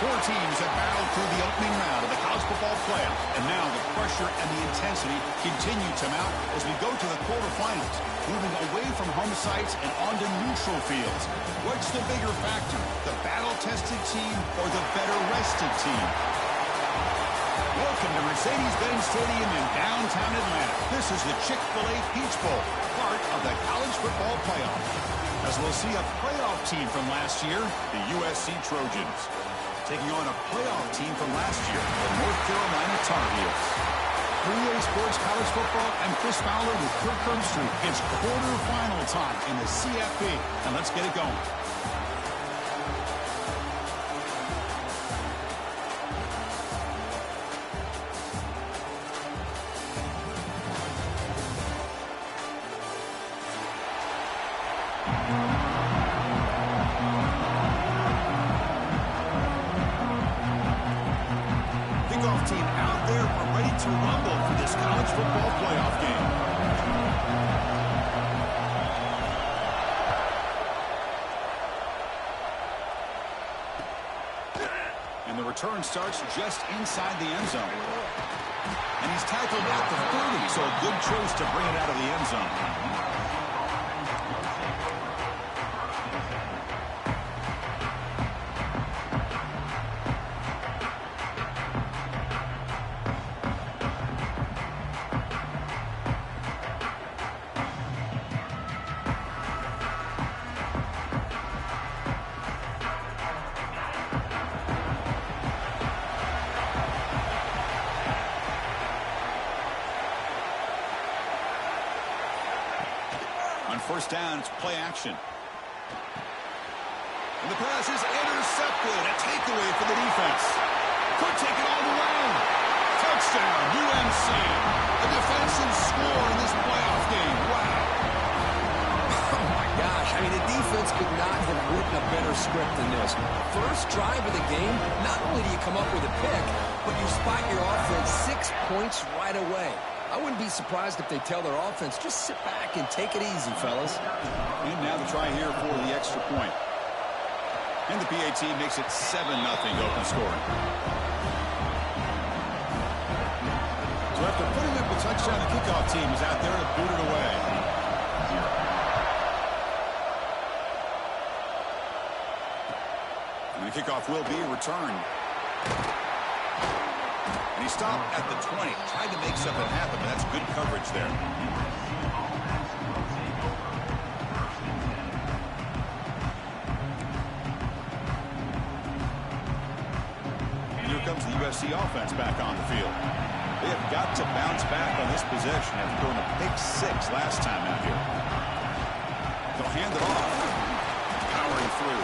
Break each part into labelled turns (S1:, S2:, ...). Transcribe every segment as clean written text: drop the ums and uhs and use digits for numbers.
S1: Four teams have battled through the opening round of the college football playoff, and now the pressure and the intensity continue to mount as we go to the quarterfinals, moving away from home sites and onto neutral fields. What's the bigger factor, the battle-tested team or the better-rested team? Welcome to Mercedes-Benz Stadium in downtown Atlanta. This is the Chick-fil-A Peach Bowl, part of the college football playoff. As we'll see a playoff team from last year, the USC Trojans, taking on a playoff team from last year, the North Carolina Tar Heels. 3A Sports College Football and Chris Fowler with Kirk Herbstreit. It's quarterfinal time in the CFP, and let's get it going. Kickoff team out there, we're ready to rumble for this college football playoff game. And the return starts just inside the end zone. And he's tackled at the 30, so a good choice to bring it out of the end zone. On first down, it's play action. And the pass is intercepted. A takeaway for the defense. Could take it all the way. Touchdown, UNC. A defensive score in this playoff game. Wow.
S2: Oh, my gosh. I mean, the defense could not have written a better script than this. First drive of the game, not only do you come up with a pick, but you spot your offense 6 points right away. I wouldn't be surprised if they tell their offense, just sit back and take it easy, fellas.
S1: And now the try here for the extra point. And the PAT makes it 7-0 open scoring. So after putting up a touchdown, the kickoff team is out there to boot it away. And the kickoff will be returned. And he stopped at the 20. Tried to make something happen, but that's good coverage there. And here comes the USC offense back on the field. They have got to bounce back on this possession after throwing a pick 6 last time out here. They'll hand it off. Powering through.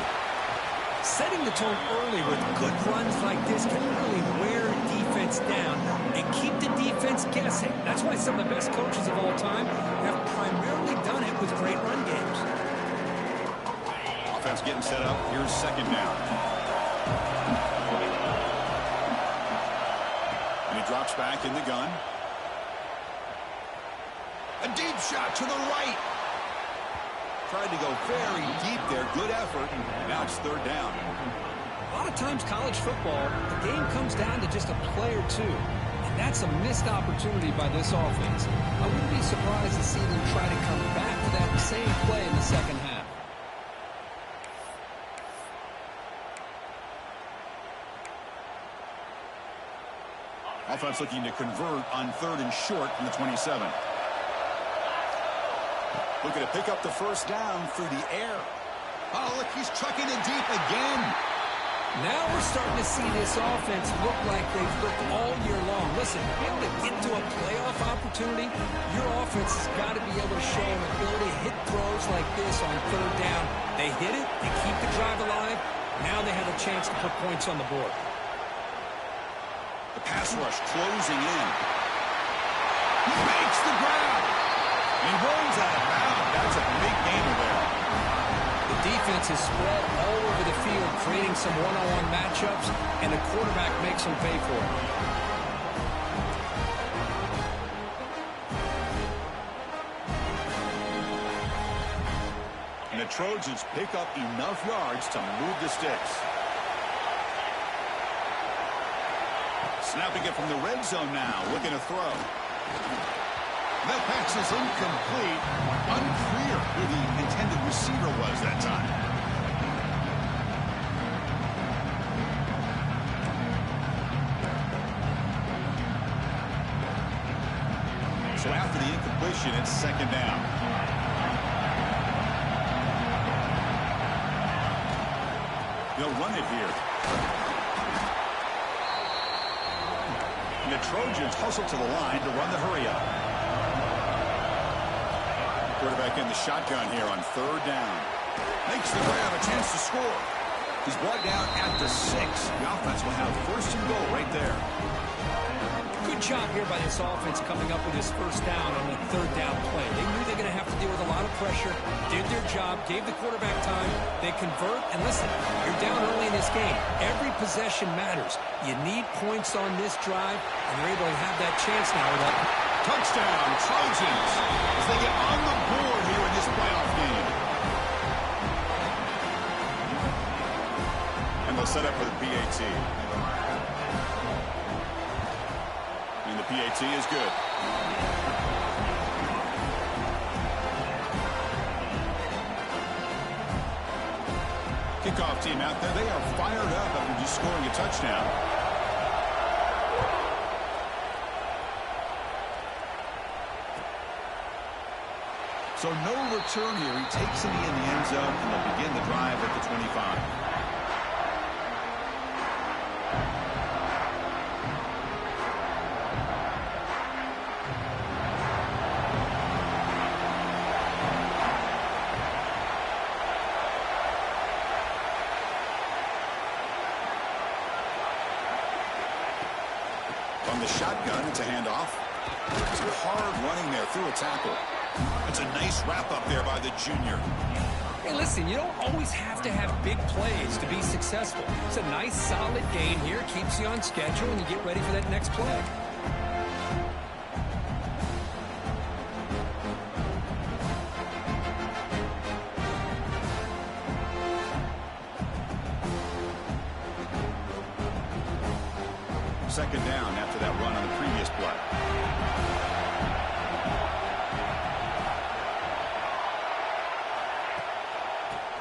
S3: Setting the tone early with good runs like this can really wear defense down and keep the defense guessing. That's why some of the best coaches of all time have primarily done it with great run games.
S1: Offense getting set up. Here's second down. And he drops back in the gun. A deep shot to the right. Tried to go very deep there. Good effort. Now it's third down.
S3: A lot of times college football, the game comes down to just a play or two. And that's a missed opportunity by this offense. I wouldn't be surprised to see them try to come back to that same play in the second half.
S1: Offense looking to convert on third and short from the 27. Looking to pick up the first down through the air. Oh, look, he's chucking it deep again.
S3: Now we're starting to see this offense look like they've looked all year long. Listen, to be able to get to a playoff opportunity, your offense has got to be able to show an ability to hit throws like this on third down. They hit it, they keep the drive alive. Now they have a chance to put points on the board.
S1: The pass rush closing in. He makes the grab. He rolls out of bounds. That's a big gainer there.
S3: The defense is spread all over the field, creating some one-on-one matchups, and the quarterback makes them pay for it. And the Trojans pick up enough yards to move the sticks.
S1: Snapping it from the red zone now, looking to throw. That pass is incomplete. Unclear who the intended receiver was that time. So after the incompletion, it's second down. They'll run it here. And the Trojans hustle to the line to run the hurry up. Quarterback in the shotgun here on third down. Makes the grab, a chance to score. He's brought down at the 6. The offense will have first and goal right there.
S3: Good job here by this offense coming up with his first down on the third down play. They knew they were going to have to deal with a lot of pressure, did their job, gave the quarterback time, they convert, and listen, you're down early in this game. Every possession matters. You need points on this drive, and they're able to have that chance now with that.
S1: Touchdown, Trojans, as they get on the board here in this playoff game. And they'll set up for the PAT. And the PAT is good. Kickoff team out there. They are fired up after just scoring a touchdown. So no return here. He takes it in the end zone, and they'll begin the drive at the 25. From the shotgun, it's a handoff. It's hard running there through a tackle. It's a nice wrap up there by the junior.
S3: Hey, listen, you don't always have to have big plays to be successful. It's a nice, solid gain here. Keeps you on schedule, and you get ready for that next play.
S1: Second down after that run on the previous play.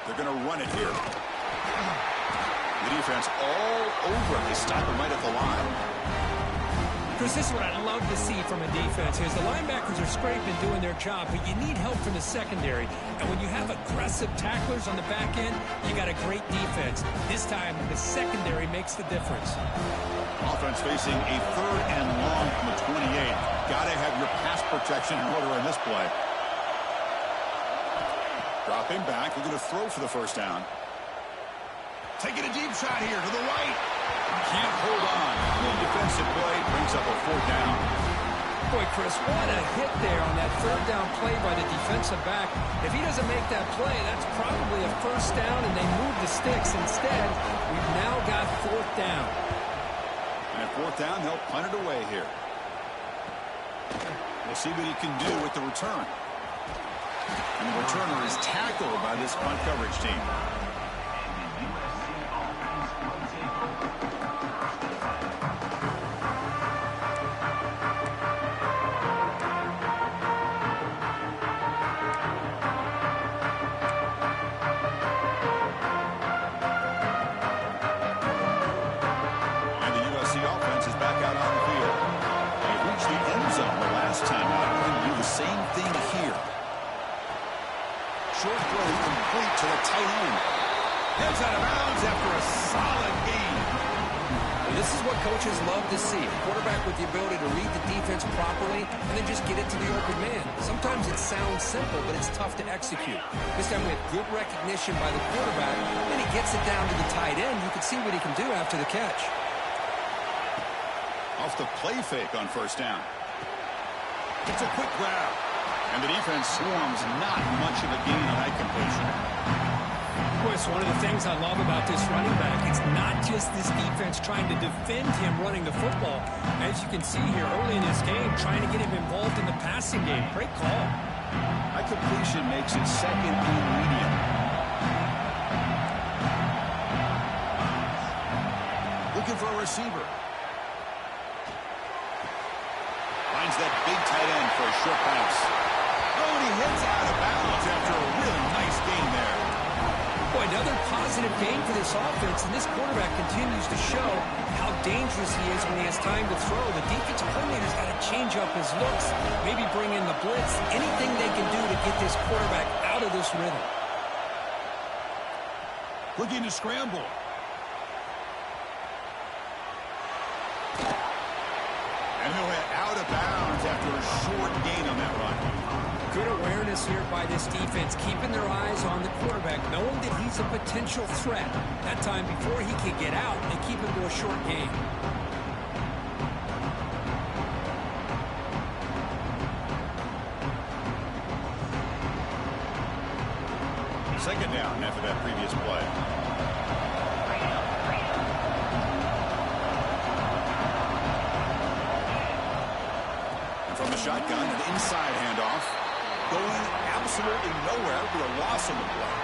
S1: They're going to run it here. The defense all over. They stop him right at the line.
S3: Chris, this is what I love to see from a defense. Is the linebackers are scraping, doing their job, but you need help from the secondary. And when you have aggressive tacklers on the back end, you got a great defense. This time, the secondary makes the difference.
S1: Offense facing a third and long from the 28. Got to have your pass protection in order in this play. Dropping back, looking to throw for the first down. Taking a deep shot here to the right. Can't hold on. Good defensive play, brings up a fourth down.
S3: Boy, Chris, what a hit there on that third down play by the defensive back. If he doesn't make that play, that's probably a first down, and they move the sticks. Instead, we've now got fourth down.
S1: And at fourth down, they'll punt it away here. We'll see what he can do with the return. And the returner is tackled by this punt coverage team. And the USC offense is back out on the field. They reached the end zone the last time out. They're going to do the same thing here. Short throw complete to the tight end. Heads out of bounds after a solid gain.
S3: Well, this is what coaches love to see. A quarterback with the ability to read the defense properly and then just get it to the open man. Sometimes it sounds simple, but it's tough to execute. This time we have good recognition by the quarterback. Then he gets it down to the tight end. You can see what he can do after the catch.
S1: Off the play fake on first down. It's a quick grab. And the defense swarms not much of a gain on that completion.
S3: Of course, one of the things I love about this running back, it's not just this defense trying to defend him running the football. As you can see here early in this game, trying to get him involved in the passing game. Great call.
S1: That completion makes it second and medium. Looking for a receiver. that big tight end for a short pass. Oh, and he heads out of bounds after a really nice gain there.
S3: Boy, another positive gain for this offense, and this quarterback continues to show how dangerous he is when he has time to throw. The defensive coordinator's got to change up his looks, maybe bring in the blitz, anything they can do to get this quarterback out of this rhythm.
S1: Looking to scramble. And he'll head out of bounds after a short gain on that run.
S3: Good awareness here by this defense, keeping their eyes on the quarterback, knowing that he's a potential threat. That time before he could get out, they keep him to a short gain.
S1: Second down after that previous play. And from the shotgun, an inside handoff. Going absolutely nowhere for a loss on the play.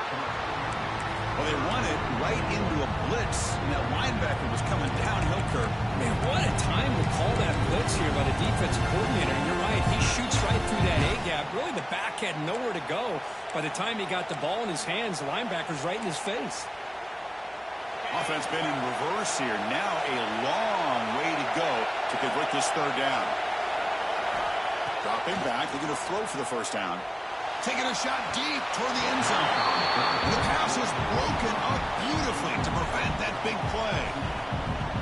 S1: Well, they run it right into a blitz, and that linebacker was coming downhill curve.
S3: Man, what a time to call that blitz here by the defensive coordinator. And you're right, he shoots right through that A-gap. Really, the back had nowhere to go. By the time he got the ball in his hands, the linebacker's right in his face.
S1: Offense been in reverse here. Now a long way to go to convert this third down. Dropping back, looking to throw for the first down. Taking a shot deep toward the end zone. The pass is broken up beautifully to prevent that big play.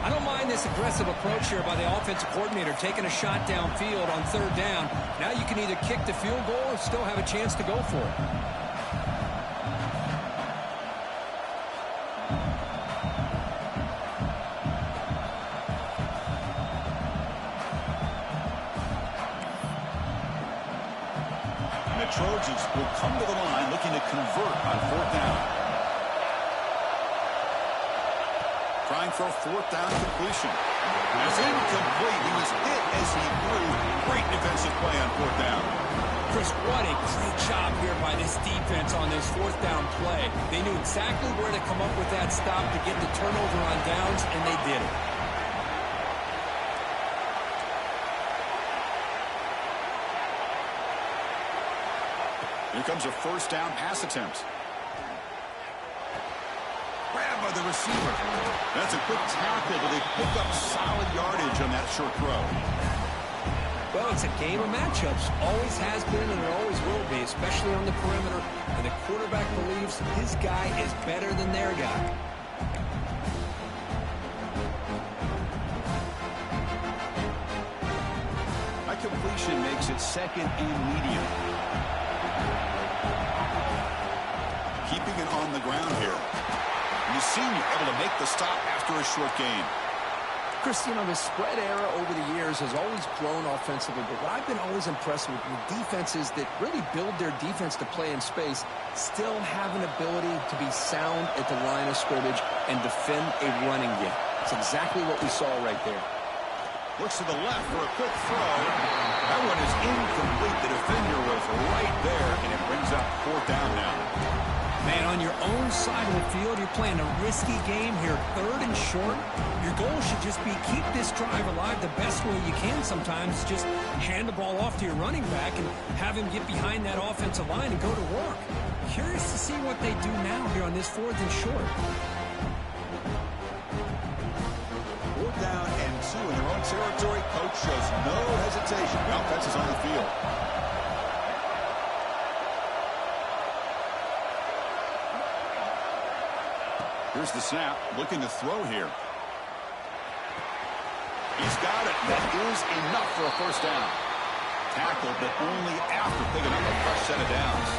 S3: I don't mind this aggressive approach here by the offensive coordinator, taking a shot downfield on third down. Now you can either kick the field goal or still have a chance to go for it.
S1: Trojans will come to the line looking to convert on fourth down. Trying for a fourth down completion. It's incomplete. He was hit as he threw. Great defensive play on fourth down.
S3: Chris, what a great job here by this defense on this fourth down play. They knew exactly where to come up with that stop to get the turnover on downs, and they did it.
S1: Here comes a first down pass attempt. Grab by the receiver. That's a quick tackle, but they pick up solid yardage on that short throw.
S3: Well, it's a game of matchups. Always has been and it always will be, especially on the perimeter. And the quarterback believes his guy is better than their guy.
S1: That completion makes it second and medium. Keeping it on the ground here. And the senior able to make the stop after a short gain.
S3: Chris, you know, the spread era over the years has always grown offensively, but what I've been always impressed with defenses that really build their defense to play in space still have an ability to be sound at the line of scrimmage and defend a running game. It's exactly what we saw right there.
S1: Looks to the left for a quick throw. That one is incomplete. The defender was right there, and it brings up fourth down now.
S3: Man, on your own side of the field, you're playing a risky game here, third and short. Your goal should just be keep this drive alive the best way you can sometimes. Just hand the ball off to your running back and have him get behind that offensive line and go to work. Curious to see what they do now here on this fourth and short.
S1: Fourth down and 2 in their own territory. Coach shows no hesitation. The offense is on the field. Here's the snap, looking to throw here. He's got it. That is enough for a first down. Tackled, but only after picking up a fresh set of downs.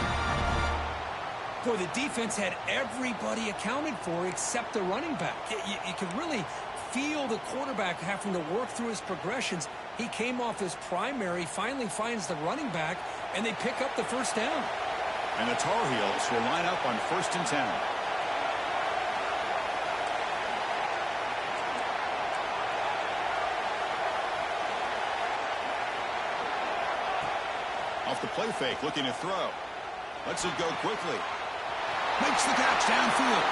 S3: Boy, the defense had everybody accounted for except the running back. You could really feel the quarterback having to work through his progressions. He came off his primary, finally finds the running back, and they pick up the first down.
S1: And the Tar Heels will line up on 1st and 10. Off the play fake, looking to throw. Lets it go quickly. Makes the catch downfield.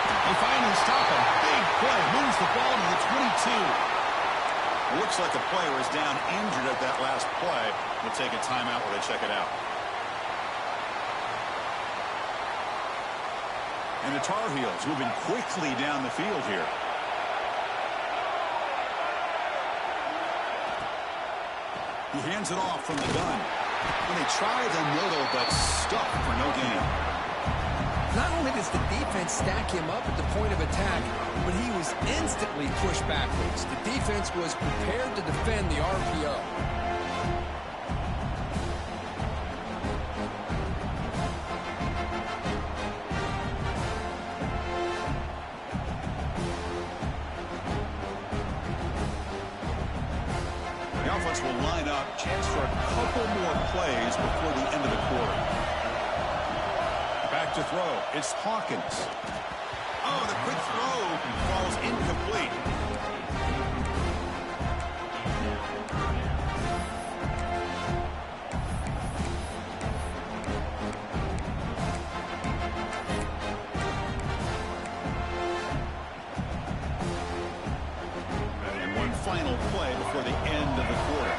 S1: They finally stop a big play. Moves the ball to the 22. It looks like the player is down injured at that last play. We'll take a timeout while they check it out. And the Tar Heels moving quickly down the field here. He hands it off from the gun. And they try the middle, but stuck for no gain.
S2: Not only does the defense stack him up at the point of attack, but he was instantly pushed backwards. The defense was prepared to defend the RPO.
S1: The offense will line up. Chance for a couple more plays before the end of the quarter. Back to throw. It's Hawkins. Oh, the quick throw falls incomplete. And one final play before the end of the quarter.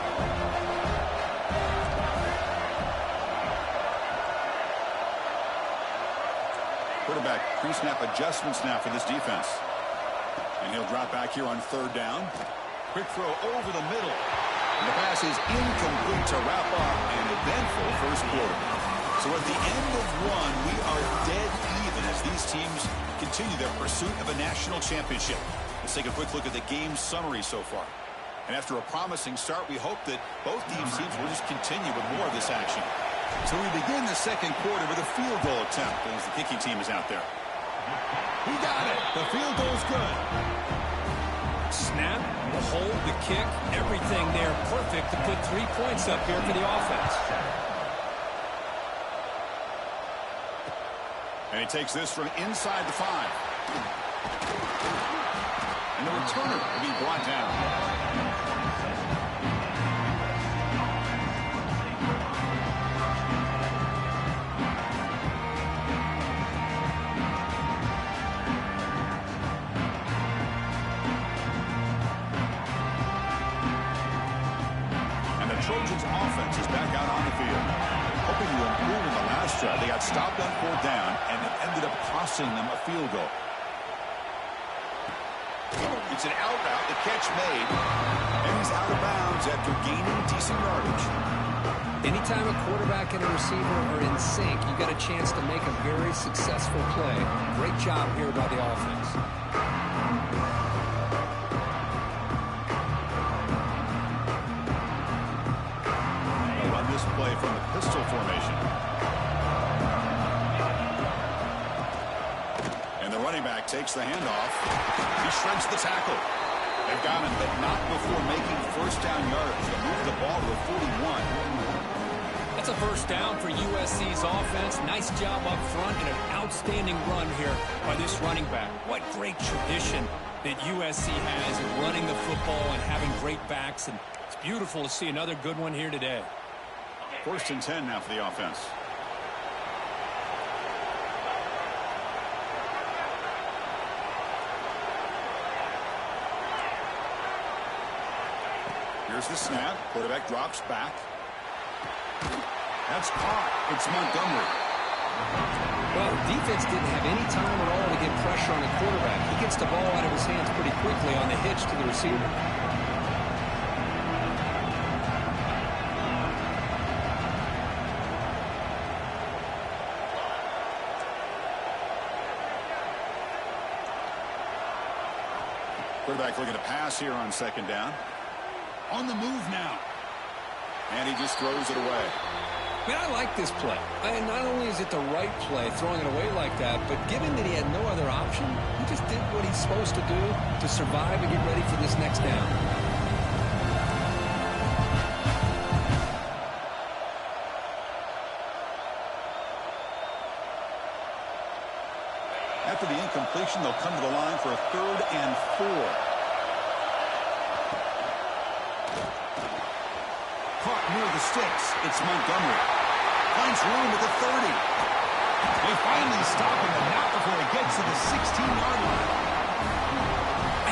S1: Quarterback pre-snap adjustments now for this defense. And he'll drop back here on third down. Quick throw over the middle. And the pass is incomplete to wrap up an eventful first quarter. So at the end of one, we are dead even as these teams continue their pursuit of a national championship. Let's take a quick look at the game summary so far. And after a promising start, we hope that both these teams will just continue with more of this action. So we begin the second quarter with a field goal attempt as the kicking team is out there. He got it. The field goal's good.
S3: Snap, the hold, the kick, everything there perfect to put 3 points up here for the offense.
S1: And he takes this from inside the 5. And the returner will be brought down. Trojans offense is back out on the field. Hoping to improve in the last drive. They got stopped on 4th down, and it ended up costing them a field goal. It's an out route, the catch made, and he's out of bounds after gaining decent yardage.
S2: Anytime a quarterback and a receiver are in sync, you got a chance to make a very successful play. Great job here by the offense.
S1: This play from the pistol formation. And the running back takes the handoff. He shreds the tackle. They've got him, but not before making first down yards to move the ball to the 41.
S3: That's a first down for USC's offense. Nice job up front and an outstanding run here by this running back. What great tradition that USC has in running the football and having great backs. And it's beautiful to see another good one here today.
S1: 1st and 10 now for the offense. Here's the snap. Quarterback drops back. That's caught. It's Montgomery.
S2: Well, the defense didn't have any time at all to get pressure on the quarterback. He gets the ball out of his hands pretty quickly on the hitch to the receiver.
S1: Quarterback looking to pass here on 2nd down. On the move now. And he just throws it away.
S2: Man, I like this play. And not only is it the right play, throwing it away like that, but given that he had no other option, he just did what he's supposed to do to survive and get ready for this next down.
S1: After the incompletion, they'll come to the line for a 3rd and 4. Caught near the sticks. It's Montgomery. Finds room at the 30. They finally stop him, but not before he gets to the 16-yard line.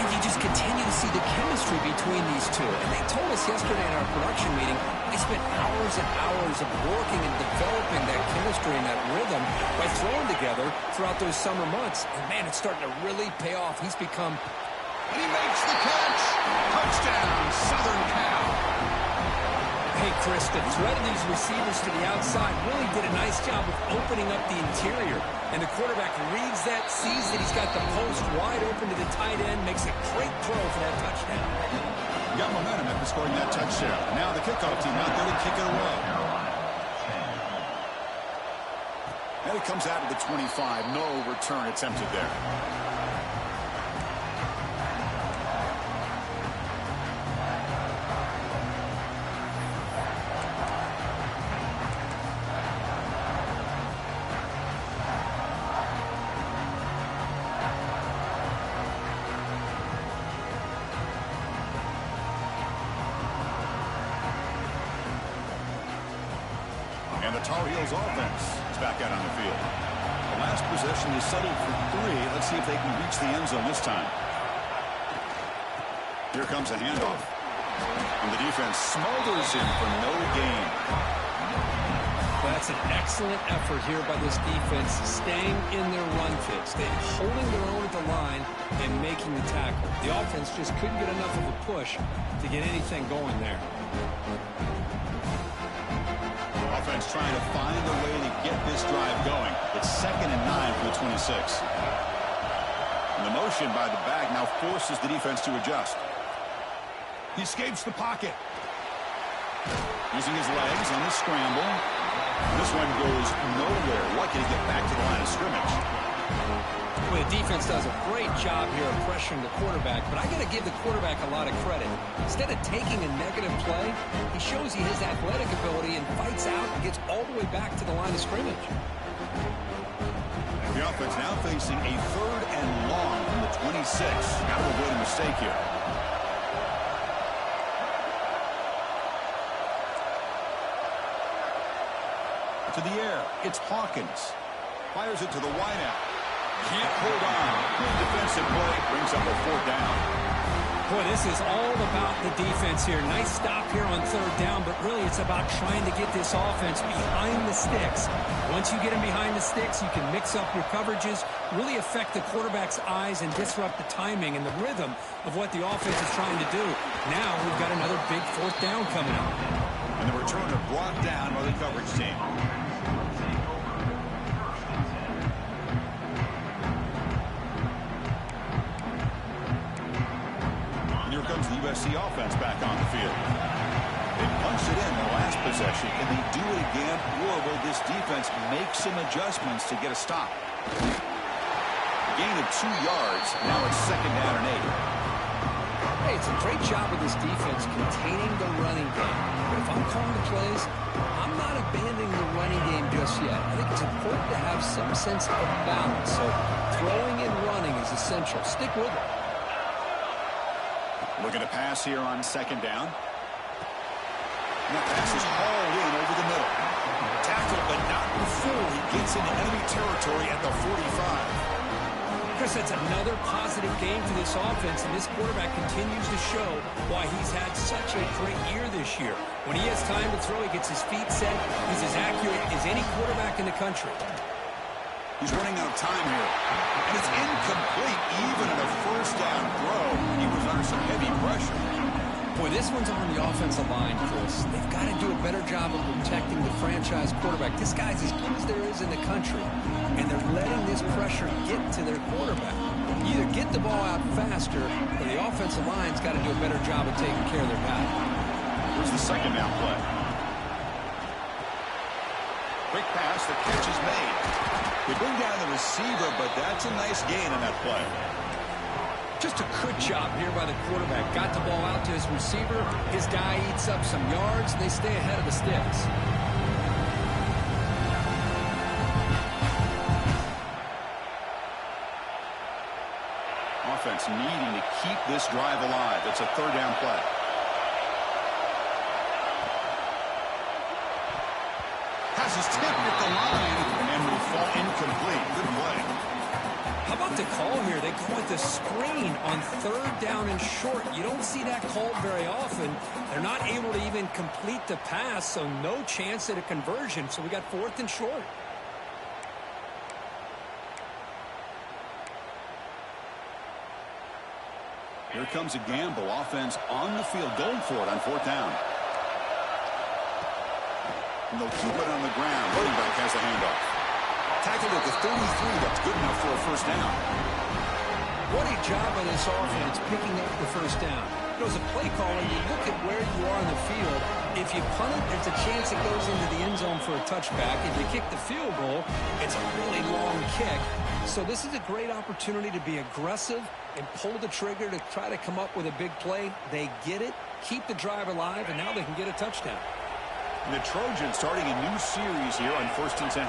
S3: And you just continue to see the chemistry between these two. And they told us yesterday in our production meeting, they spent hours and hours of working and developing that chemistry and that rhythm by throwing together throughout those summer months. And, man, it's starting to really pay off. He's become...
S1: And he makes the catch. Touchdown, Southern Cal.
S3: Hey, Chris, the threat of these receivers to the outside really did a nice job of opening up the interior. And the quarterback reads that, sees that he's got the post wide open to the tight end, makes a great throw for that touchdown.
S1: Got momentum after scoring that touchdown. Now the kickoff team out there to kick it away. And it comes out of the 25. No return attempted there. And the Tar Heels offense is back out on the field. The last possession is settled for 3. Let's see if they can reach the end zone this time. Here comes a handoff. And the defense smothers him for no gain.
S3: That's an excellent effort here by this defense, staying in their run fits. They're holding their own at the line and making the tackle. The offense just couldn't get enough of a push to get anything going there.
S1: Offense trying to find a way to get this drive going. It's 2nd and 9 for the 26. And the motion by the back now forces the defense to adjust. He escapes the pocket. Using his legs on the scramble. This one goes nowhere. Lucky to get back to the line of scrimmage.
S3: Well, the defense does a great job here of pressuring the quarterback, but I got to give the quarterback a lot of credit. Instead of taking a negative play, he shows he has athletic ability and fights out and gets all the way back to the line of scrimmage.
S1: The offense now facing a 3rd and long from the 26. Got to avoid a mistake here. To the air, it's Hawkins. Fires it to the wideout. Can't hold on. Good defensive play. Brings up a 4th down.
S3: Boy, this is all about the defense here. Nice stop here on 3rd down, but really it's about trying to get this offense behind the sticks. Once you get them behind the sticks, you can mix up your coverages, really affect the quarterback's eyes and disrupt the timing and the rhythm of what the offense is trying to do. Now we've got another big 4th down coming up.
S1: And the returner brought down by the coverage team. Here comes the USC offense back on the field. They punched it in the last possession. Can they do it again, or will this defense make some adjustments to get a stop? Gain of 2 yards. Now it's 2nd down and 8.
S3: Hey, it's a great job of this defense containing the running game. But if I'm calling the plays, I'm not abandoning the running game just yet. I think it's important to have some sense of balance. So throwing and running is essential. Stick with it.
S1: Looking to pass here on 2nd down. And that pass is hauled in over the middle. Tackled, but not before he gets into enemy territory at the 45.
S3: Chris, that's another positive game for this offense, and this quarterback continues to show why he's had such a great year this year. When he has time to throw, he gets his feet set. He's as accurate as any quarterback in the country.
S1: He's running out of time here. And it's incomplete even in a 1st down throw. He was under some heavy pressure.
S3: Boy, this one's on the offensive line, Chris. They've got to do a better job of protecting the franchise quarterback. This guy's as good as there is in the country. And they're letting this pressure get to their quarterback. You either get the ball out faster, or the offensive line's got to do a better job of taking care of their guy.
S1: Here's the 2nd down play. Quick pass, the catch is made. They bring down the receiver, but that's a nice gain on that play.
S3: Just a good job here by the quarterback. Got the ball out to his receiver. His guy eats up some yards. They stay ahead of the sticks.
S1: Offense needing to keep this drive alive. It's a 3rd down play. Pass is tipped at the line and will fall incomplete. Good play.
S3: How about the call here? They go with the screen on 3rd down and short. You don't see that called very often. They're not able to even complete the pass, so no chance at a conversion. So we got 4th and short.
S1: Here comes a gamble. Offense on the field, going for it on 4th down. And they'll keep it on the ground. Running back has the handoff. Tackled at the 33. That's good enough for a 1st down.
S3: What a job by this offense picking up the 1st down. You know, as a play caller, you look at where you are on the field. If you punt it, there's a chance it goes into the end zone for a touchback. If you kick the field goal, it's a really long kick. So this is a great opportunity to be aggressive and pull the trigger to try to come up with a big play. They get it, keep the drive alive, and now they can get a touchdown.
S1: And the Trojans starting a new series here on 1st and 10.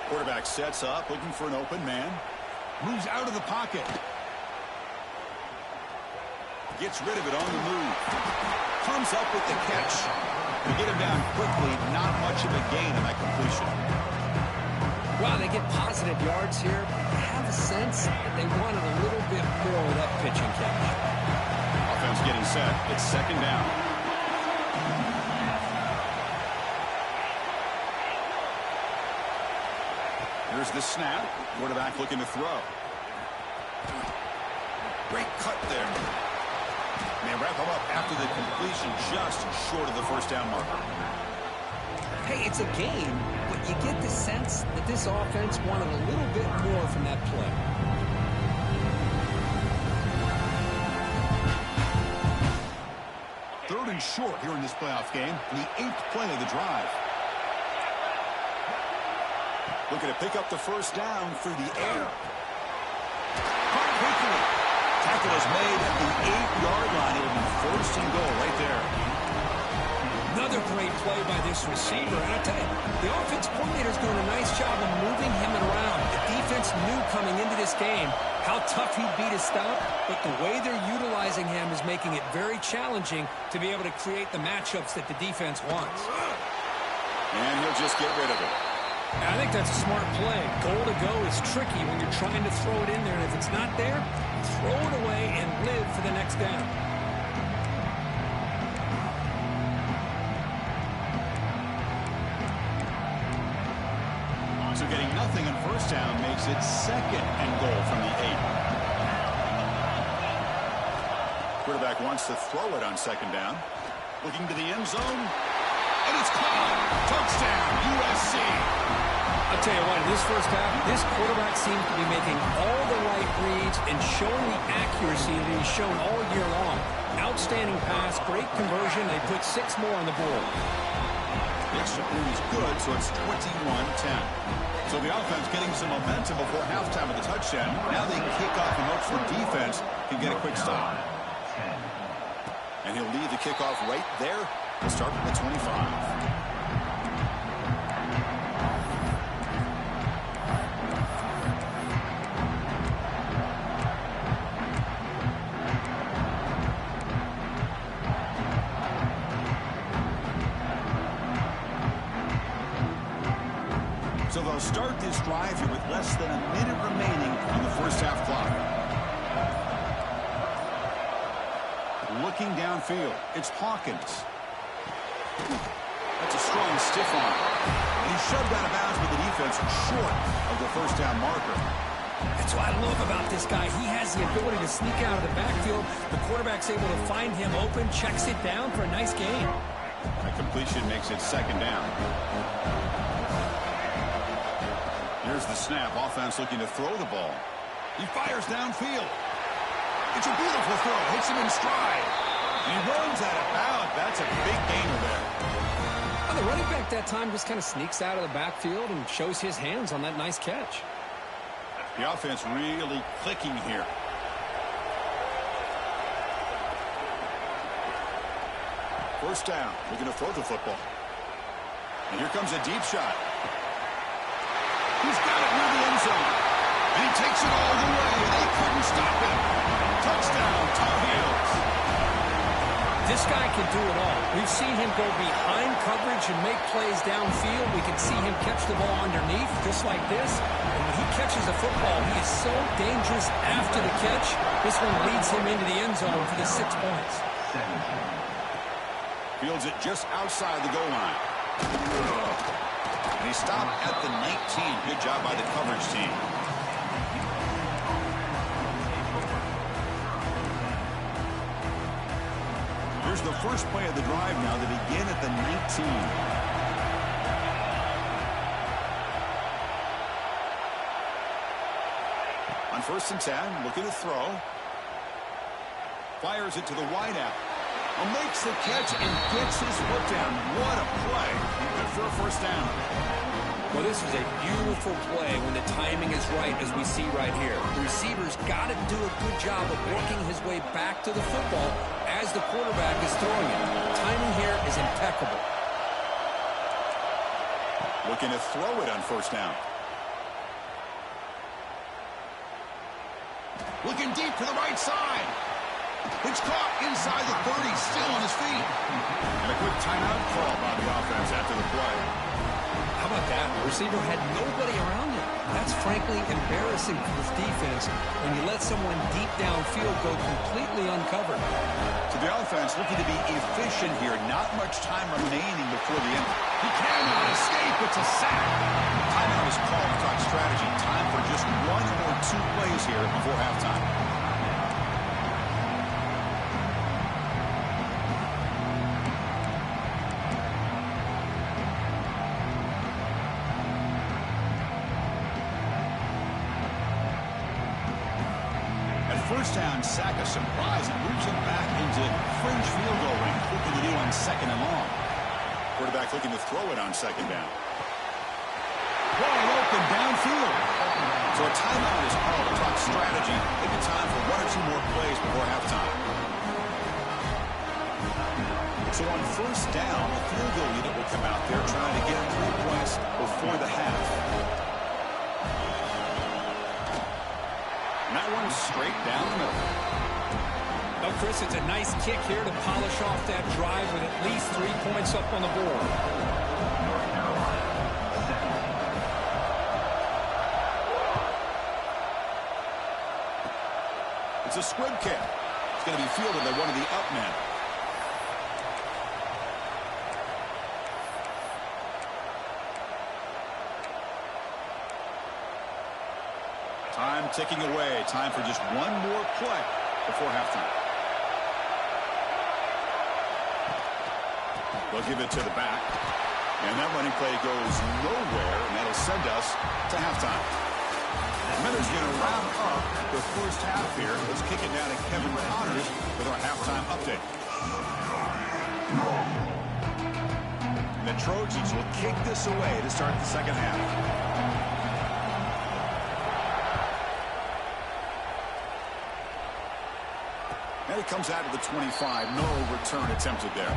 S1: Quarterback sets up, looking for an open man. Moves out of the pocket. Gets rid of it on the move. Comes up with the catch. To get him down quickly, not much of a gain on that completion.
S3: Wow, they get positive yards here. I have a sense that they wanted a little bit more with that pitch and catch.
S1: Offense getting set. It's 2nd down. Here's the snap. Quarterback looking to throw. Great cut there. They wrap him up after the completion, just short of the 1st down marker.
S3: Hey, it's a game, but you get the sense that this offense wanted a little bit more from that play.
S1: Third and short here in this playoff game, the 8th play of the drive. Looking to pick up the 1st down through the air. Caught quickly. Tackle is made at the 8-yard line. It'll be 1st and goal right there.
S3: Another great play by this receiver. And I tell you, the offense coordinator's doing a nice job of moving him around. The defense knew coming into this game how tough he'd be to stop, but the way they're utilizing him is making it very challenging to be able to create the matchups that the defense wants.
S1: And he'll just get rid of it.
S3: I think that's a smart play. Goal to go is tricky when you're trying to throw it in there, and if it's not there, throw it away and live for the next down.
S1: So getting nothing on 1st down makes it 2nd and goal from the 8. Quarterback wants to throw it on 2nd down. Looking to the end zone. And it's caught. Touchdown, USC.
S3: I'll tell you what, in this 1st half, this quarterback seems to be making all the right reads and showing the accuracy that he's shown all year long. Outstanding pass, great conversion. They put 6 more on the board.
S1: The extra point is good, so it's 21-10. So the offense getting some momentum before halftime with the touchdown. Now they kick off and hope for defense can get a quick stop. And he'll lead the kickoff right there. We'll start at the 25. So they'll start this drive here with less than a minute remaining on the 1st half clock. Looking downfield, it's Hawkins. That's a strong stiff arm. And he's shoved out of bounds with the defense short of the 1st down marker.
S3: That's what I love about this guy. He has the ability to sneak out of the backfield. The quarterback's able to find him open, checks it down for a nice gain.
S1: That completion makes it 2nd down. Here's the snap. Offense looking to throw the ball. He fires downfield. It's a beautiful throw. Hits him in stride. And he runs out of bounds. That's a big gainer there.
S3: Well, the running back that time just kind of sneaks out of the backfield and shows his hands on that nice catch.
S1: The offense really clicking here. First down. Looking to throw the football. And here comes a deep shot. He's got it near the end zone. And he takes it all the way. They couldn't stop him. Touchdown, Tar Heels.
S3: This guy can do it all. We've seen him go behind coverage and make plays downfield. We can see him catch the ball underneath, just like this. And when he catches a football, he is so dangerous after the catch. This one leads him into the end zone for the 6 points.
S1: Fields it just outside the goal line. And he stopped at the 19. Good job by the coverage team. Here's the first play of the drive now. They begin at the 19. On 1st and 10, looking to throw. Fires it to the wideout. Makes the catch and gets his foot down. What a play. Good for a first down.
S3: Well, this is a beautiful play when the timing is right, as we see right here. The receiver's got to do a good job of working his way back to the football as the quarterback is throwing it. Timing here is impeccable.
S1: Looking to throw it on 1st down. Looking deep to the right side. It's caught inside the 30, still on his feet. And a quick timeout call by the offense after the play.
S3: How about that? The receiver had nobody around him. That's frankly embarrassing for this defense when you let someone deep downfield go completely uncovered.
S1: So the offense looking to be efficient here. Not much time remaining before the end. He cannot escape. It's a sack. Timeout is called to talk strategy. Time for just 1 or 2 plays here before halftime. First down, sack, a surprise. It moves him back into fringe field goal range. Looking to do on 2nd and long. Quarterback looking to throw it on 2nd down. Wide open downfield. So a timeout is called to talk strategy. Maybe time for 1 or 2 more plays before halftime. So on 1st down, the field goal unit will come out there trying to get 3 points before the half. That one straight down the middle.
S3: Well, Chris, it's a nice kick here to polish off that drive with at least 3 points up on the board.
S1: It's a squib kick. It's going to be fielded by one of the up men. Time ticking away. Time for just 1 more play before halftime. They'll give it to the back. And that running play goes nowhere, and that'll send us to halftime. Miners going to wrap up the first half here. Let's kick it down to Kevin Connors with our halftime update. The Trojans will kick this away to start the second half. And it comes out of the 25. No return attempted there.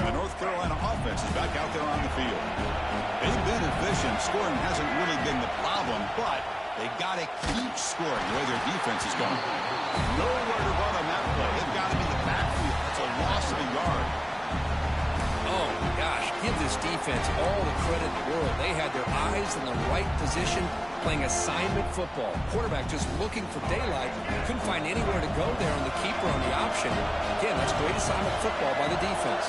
S1: And the North Carolina offense is back out there on the field. They've been efficient. Scoring hasn't really been the problem, but they've got to keep scoring the way their defense is going. Nowhere to run on that play. They've got to be the backfield. It's a loss of a yard.
S3: Oh, my gosh. Give this defense all the credit in the world. They had their eyes in the right position, playing assignment football. Quarterback just looking for daylight. Couldn't find anywhere to go there on the keeper on the option. Again, that's great assignment football by the defense.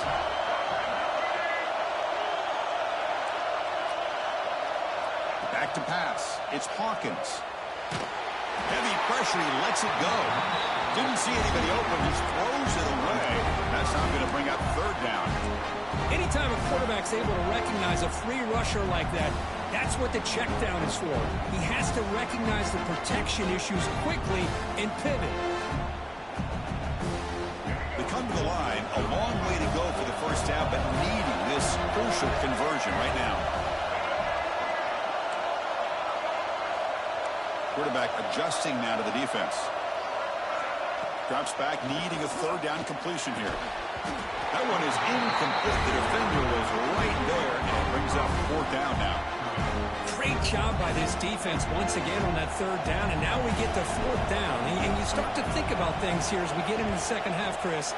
S1: Back to pass. It's Hawkins. Heavy pressure. He lets it go. Didn't see anybody open. Just throws it away. That's not going to bring up 3rd down.
S3: Anytime a quarterback's able to recognize a free rusher like that, that's what the check down is for. He has to recognize the protection issues quickly and pivot.
S1: They come to the line. A long way to go for the first down, but needing this crucial conversion right now. Quarterback adjusting now to the defense. Drops back, needing a 3rd down completion here. That one is incomplete. The defender was right there, and it brings up 4th down now.
S3: Great job by this defense once again on that third down, and now we get to fourth down. And you start to think about things here as we get into the second half, Chris.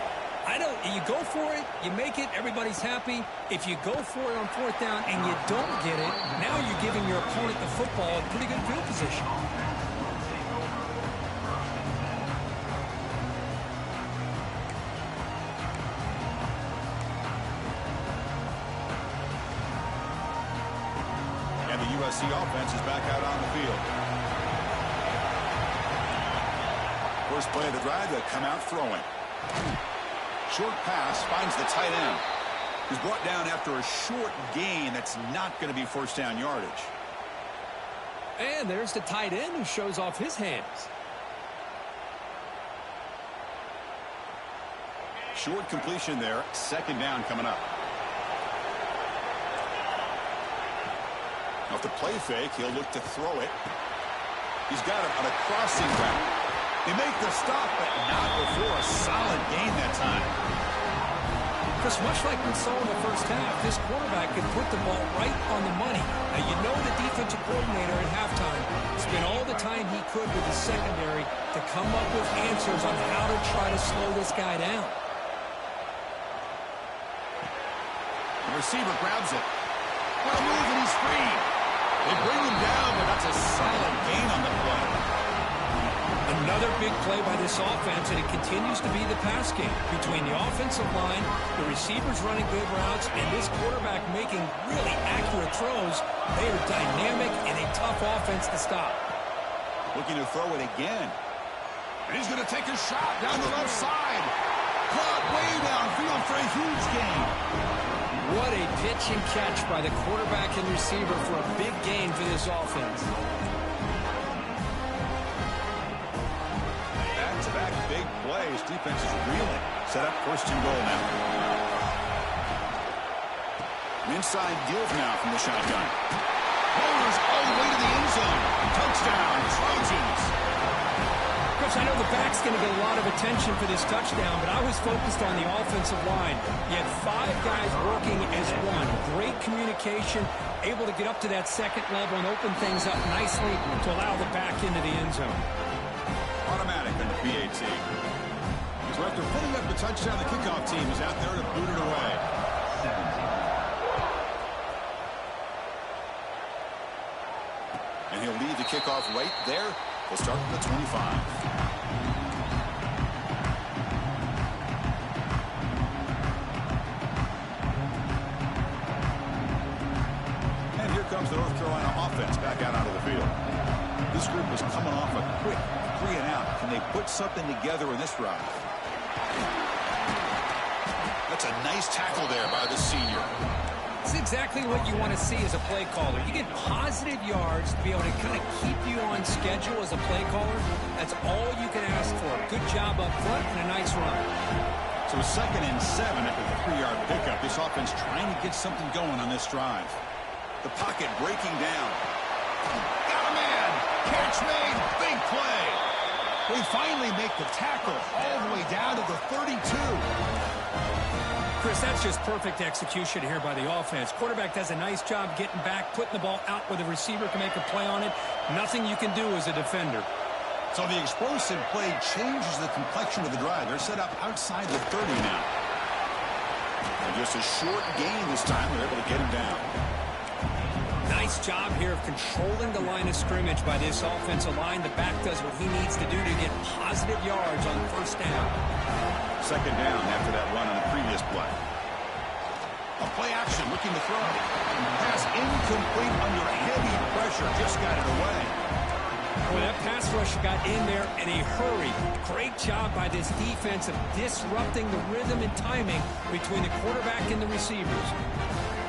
S3: You go for it, you make it, everybody's happy. If you go for it on fourth down and you don't get it, now you're giving your opponent the football in pretty good field position.
S1: And the USC offense is back out on the field. First play of the drive, they'll come out throwing. Short pass finds the tight end. He's brought down after a short gain that's not going to be first down yardage.
S3: And there's the tight end who shows off his hands.
S1: Short completion there. Second down coming up. Off the play fake, he'll look to throw it. He's got it on a crossing route. They make the stop, but not before a solid gain that time.
S3: Chris, much like we saw in the first half, this quarterback could put the ball right on the money. Now, you know the defensive coordinator at halftime spent all the time he could with the secondary to come up with answers on how to try to slow this guy down.
S1: The receiver grabs it. What a move, and he's free. They bring him down, but that's a solid gain on the play.
S3: Another big play by this offense, and it continues to be the pass game between the offensive line, the receivers running good routes, and this quarterback making really accurate throws. They are dynamic and a tough offense to stop.
S1: Looking to throw it again. And he's going to take a shot down the left side. Caught way downfield for a huge gain.
S3: What a pitch and catch by the quarterback and receiver for a big gain for this offense.
S1: Back-to-back big plays. Defense is reeling. Set up first and goal now. An inside give now from the shotgun. Rolls all the way to the end zone. Touchdown, Trojans.
S3: Coach, I know the back's going to get a lot of attention for this touchdown, but I was focused on the offensive line. You had 5 guys working as one. Great communication, able to get up to that second level and open things up nicely to allow the back into the end zone.
S1: Automatic in the PAT. So after putting up the touchdown, the kickoff team is out there to boot it away. And he'll lead the kickoff right there. We'll start at the 25. And here comes the North Carolina offense back out onto the field. This group is coming off a quick 3 and out. Can they put something together in this drive? That's a nice tackle there by the senior.
S3: It's exactly what you want to see as a play caller. You get positive yards to be able to kind of keep you on schedule as a play caller. That's all you can ask for. Good job up front and a nice run.
S1: So a 2nd and 7 after the 3-yard pickup. This offense trying to get something going on this drive. The pocket breaking down. Got a man. Catch made. Big play. They finally make the tackle all the way down to the 32.
S3: Chris, that's just perfect execution here by the offense. Quarterback does a nice job getting back, putting the ball out where the receiver can make a play on it. Nothing you can do as a defender.
S1: So the explosive play changes the complexion of the drive. They're set up outside the 30 now. And just a short gain this time. They're able to get him down.
S3: Nice job here of controlling the line of scrimmage by this offensive line. The back does what he needs to do to get positive yards on first down.
S1: 2nd down after that run on the previous play. A play action looking to throw. Pass incomplete under heavy pressure. Just got it away.
S3: Well, that pass rusher got in there in a hurry. Great job by this defense of disrupting the rhythm and timing between the quarterback and the receivers.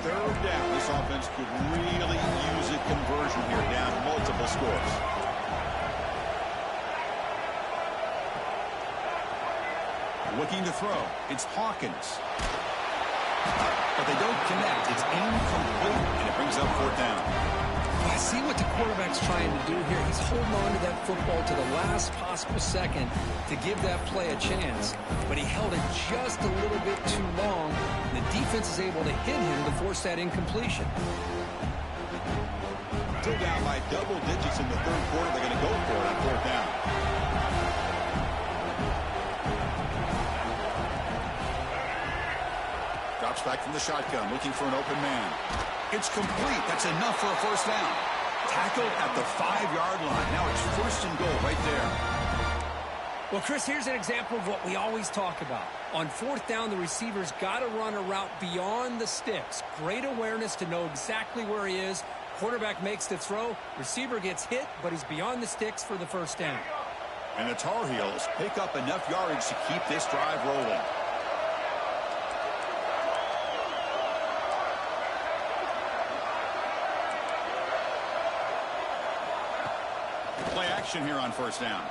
S1: 3rd down. This offense could really use a conversion here, down multiple scores. Looking to throw. It's Hawkins. But they don't connect. It's incomplete, and it brings up 4th down.
S3: I see what the quarterback's trying to do here. He's holding on to that football to the last possible second to give that play a chance. But he held it just a little bit too long. The defense is able to hit him to force that incompletion.
S1: Still down by double digits in the third quarter. They're going to go for it on fourth down. Drops back from the shotgun, looking for an open man. It's complete. That's enough for a first down. Tackled at the 5-yard line. Now it's first and goal right there.
S3: Well, Chris, here's an example of what we always talk about. On fourth down, the receiver's got to run a route beyond the sticks. Great awareness to know exactly where he is. Quarterback makes the throw. Receiver gets hit, but he's beyond the sticks for the first down.
S1: And the Tar Heels pick up enough yardage to keep this drive rolling. Play action here on first down.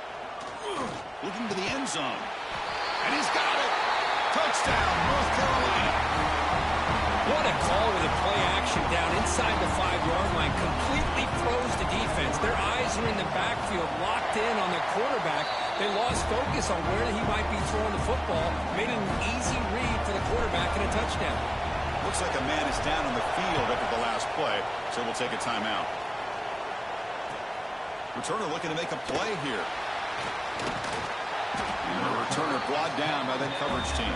S1: Looking to the end zone. And he's got it. Touchdown, North Carolina.
S3: What a call with a play action down inside the 5-yard line. Completely throws the defense. Their eyes are in the backfield, locked in on the quarterback. They lost focus on where he might be throwing the football. Made it an easy read for the quarterback and a touchdown.
S1: Looks like a man is down on the field after the last play, so we'll take a timeout. Returner looking to make a play here. And the returner brought down by that coverage team.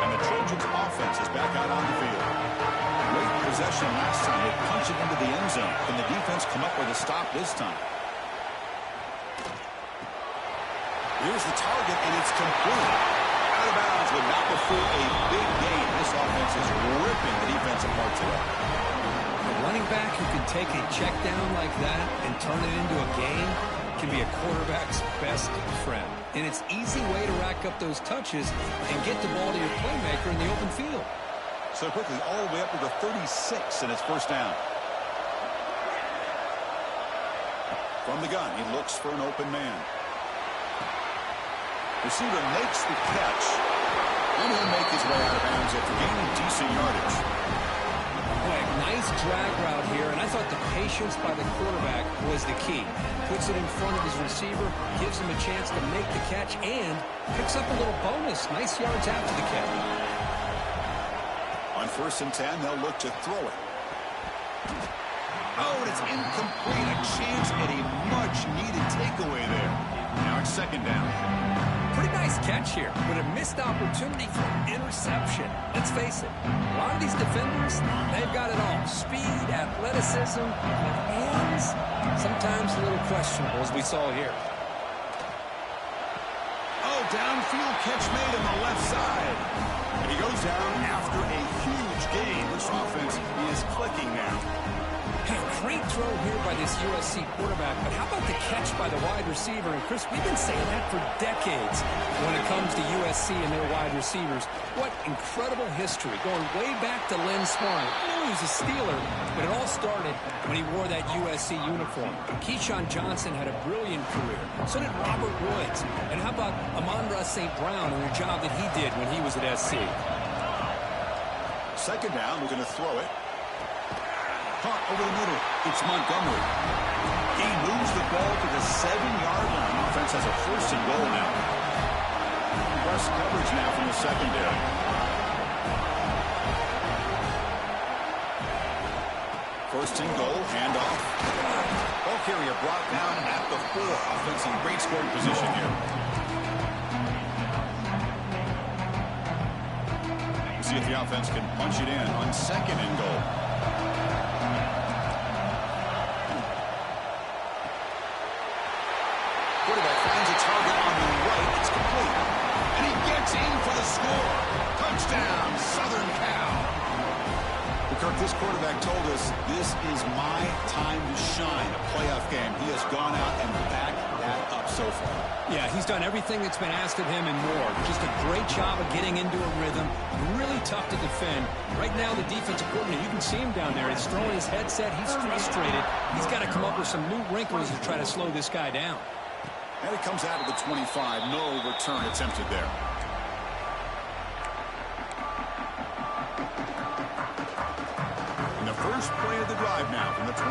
S1: And the Trojans offense is back out on the field. Great possession last time. They punched it into the end zone. Can the defense come up with a stop this time? Here's the target, and it's complete. Out of bounds, but not before a big gain. This offense is ripping the defense apart today.
S3: A running back who can take a check down like that and turn it into a gain can be a quarterback's best friend. And it's an easy way to rack up those touches and get the ball to your playmaker in the open field.
S1: So quickly, all the way up to the 36, and it's first down. From the gun, he looks for an open man. Receiver makes the catch, and he'll make his way out of bounds after gaining decent yardage.
S3: Boy, nice drag route here, and I thought the patience by the quarterback was the key. Puts it in front of his receiver, gives him a chance to make the catch, and picks up a little bonus. Nice yards after the catch.
S1: On first and 10, they'll look to throw it. Oh, and it's incomplete. A chance at a much-needed takeaway there. Now it's second down.
S3: Pretty nice catch here, but a missed opportunity for an interception. Let's face it, a lot of these defenders, they've got it all. Speed, athleticism, but hands, sometimes a little questionable, as we saw here.
S1: Oh, downfield catch made on the left side. And he goes down after a huge gain. This offense is clicking now.
S3: Hey, great throw here by this USC quarterback, but how about the catch by the wide receiver? And Chris, we've been saying that for decades when it comes to USC and their wide receivers. What incredible history, going way back to Lynn Swann. I knew he was a Steeler, but it all started when he wore that USC uniform. Keyshawn Johnson had a brilliant career. So did Robert Woods. And how about Amon-Ra St. Brown and the job that he did when he was at SC?
S1: Second down, we're going to throw it. Caught over the middle. It's Montgomery. He moves the ball to the 7-yard line. Offense has a first and goal now. Press coverage now from the secondary. First and goal, handoff. Ball carrier brought down at the 4. Offense in great scoring position here. We'll see if the offense can punch it in on second and goal. Quarterback finds a target on the right. It's complete. And he gets in for the score. Touchdown, Southern Cal. Kirk, this quarterback told us this is my time to shine, a playoff game. He has gone out and backed that up so far.
S3: Yeah, he's done everything that's been asked of him and more. Just a great job of getting into a rhythm. Really tough to defend. Right now, the defensive coordinator, you can see him down there. He's throwing his headset. He's frustrated. He's got to come up with some new wrinkles to try to slow this guy down.
S1: And it comes out of the 25. No return attempted there. First play of the drive now from the 25.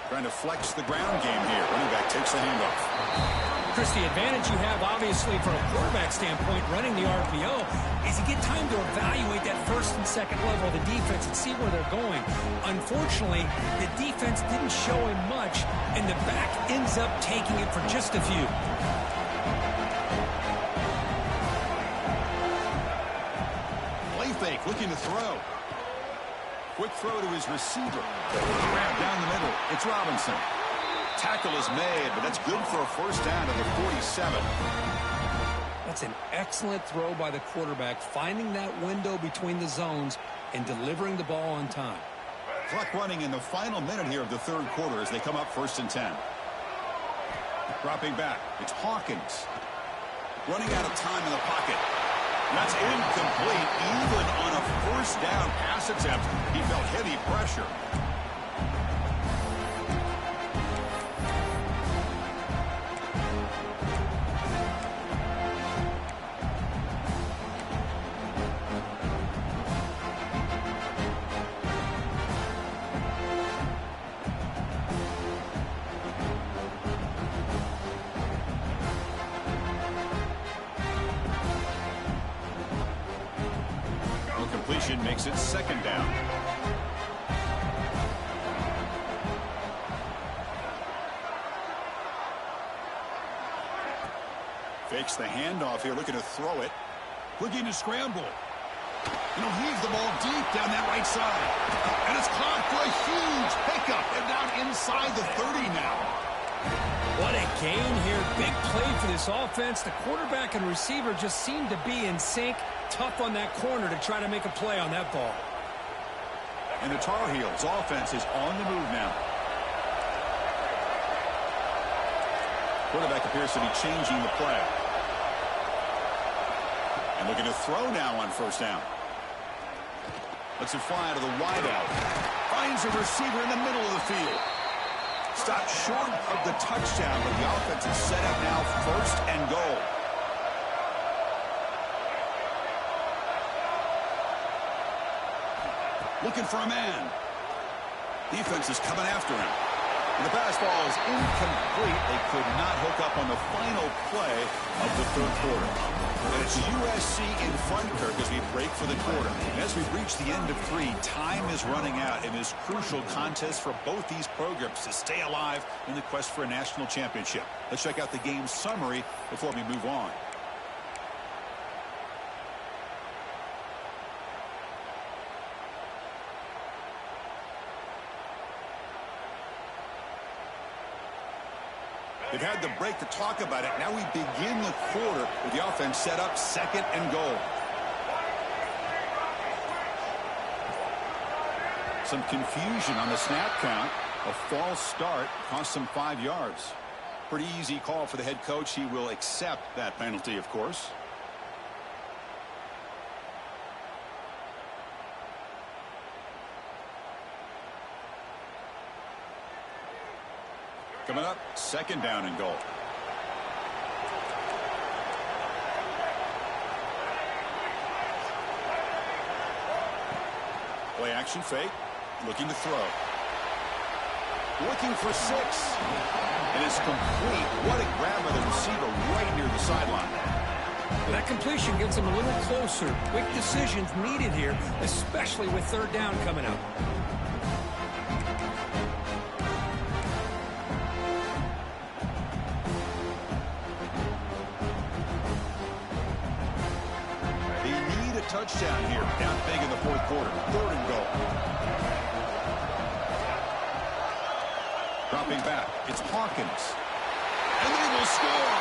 S1: Trying to flex the ground game here. Running back takes the handoff.
S3: Chris, the advantage you have, obviously, from a quarterback standpoint, running the RPO, is you get time to evaluate that first and second level of the defense and see where they're going. Unfortunately, the defense didn't show him much, and the back ends up taking it for just a few.
S1: Play fake, looking to throw. Quick throw to his receiver. Grab down the middle. It's Robinson. Tackle is made, but that's good for a first down to the 47.
S3: That's an excellent throw by the quarterback, finding that window between the zones and delivering the ball on time.
S1: Clock running in the final minute here of the third quarter as they come up 1st and 10. Dropping back, it's Hawkins. Running out of time in the pocket. That's incomplete. Even on a first down pass attempt, he felt heavy pressure. Completion makes it 2nd down. Fakes the handoff here, looking to throw it. Looking to scramble. Heave the ball deep down that right side. And it's caught for a huge pickup. And down inside the 30 now.
S3: What a gain here. Big play for this offense. The quarterback and receiver just seem to be in sync. Tough on that corner to try to make a play on that ball.
S1: And the Tar Heels offense is on the move now. Quarterback appears to be changing the play. And looking to throw now on first down. Lets it fly out of the wideout. Finds a receiver in the middle of the field. Stopped short of the touchdown, but the offense is set up now 1st and goal. Looking for a man. Defense is coming after him. And the pass ball is incomplete. They could not hook up on the final play of the third quarter. And it's USC in front, Kirk, as we break for the quarter. And as we reach the end of 3, time is running out in this crucial contest for both these programs to stay alive in the quest for a national championship. Let's check out the game summary before we move on. They've had the break to talk about it. Now we begin the quarter with the offense set up 2nd and goal. Some confusion on the snap count. A false start cost them 5 yards. Pretty easy call for the head coach. He will accept that penalty, of course. Coming up, 2nd down and goal. Play action fake. Looking to throw. Looking for 6. And it's complete. What a grab by the receiver right near the sideline.
S3: That completion gets him a little closer. Quick decisions needed here, especially with 3rd down coming up.
S1: Touchdown here, down big in the 4th quarter. 3rd and goal. Dropping back, it's Hawkins. And they will score.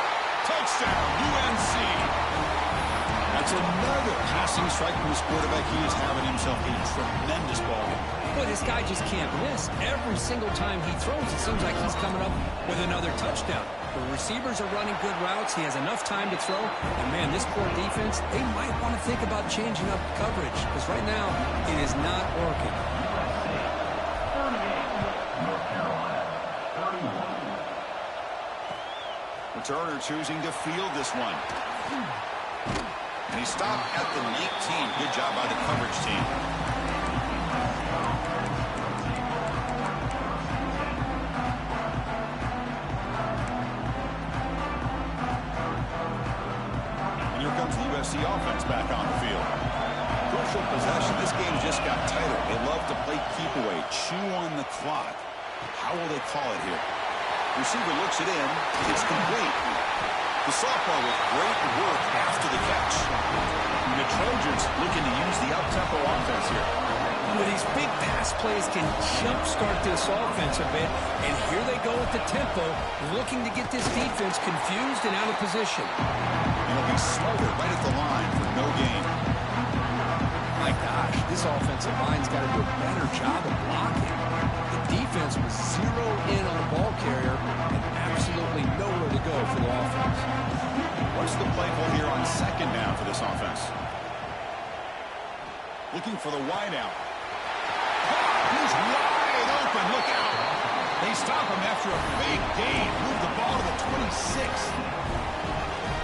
S1: Touchdown, UNC. That's another passing strike from this quarterback. He is having himself a tremendous ball game.
S3: But this guy just can't miss. Every single time he throws, it seems like he's coming up with another touchdown. The receivers are running good routes. He has enough time to throw. And, man, this poor defense, they might want to think about changing up coverage because right now it is not working.
S1: Turner choosing to field this one. And he stopped at the 19. Good job by the coverage team. And here comes the USC offense back on the field. Crucial possession. This game just got tighter. They love to play keep away, chew on the clock. How will they call it here? Receiver looks it in. It's complete. The sophomore with great work after the catch. And the Trojans looking to use the up-tempo offense here.
S3: Well, these big pass plays can jumpstart this offense a bit. And here they go at the tempo, looking to get this defense confused and out of position.
S1: It'll be smothered right at the line for no gain.
S2: My gosh, this offensive line's got to do a better job of blocking. The defense was zeroed in on the ball carrier and absolutely nowhere to go for the offense.
S1: What's the play call here on second down for this offense? Looking for the wide out. He's wide open. Look out. They stop him after a big gain. Move the ball to the 26.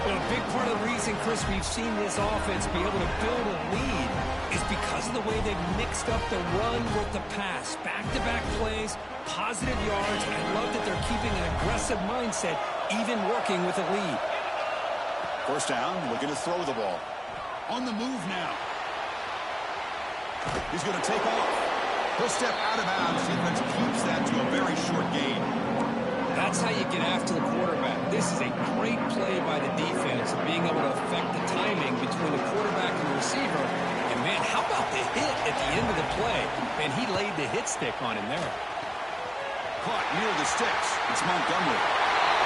S3: Well, a big part of the reason, Chris, we've seen this offense be able to build a lead is because of the way they've mixed up the run with the pass. Back-to-back plays, positive yards. I love that they're keeping an aggressive mindset, even working with a lead.
S1: First down, looking to throw the ball. On the move now. He's going to take off. He'll step out of bounds. Defense keeps that to a very short gain.
S3: That's how you get after the quarterback. This is a great play by the defense, being able to affect the timing between the quarterback and the receiver. And, man, how about the hit at the end of the play? And he laid the hit stick on him there.
S1: Caught near the sticks. It's Montgomery.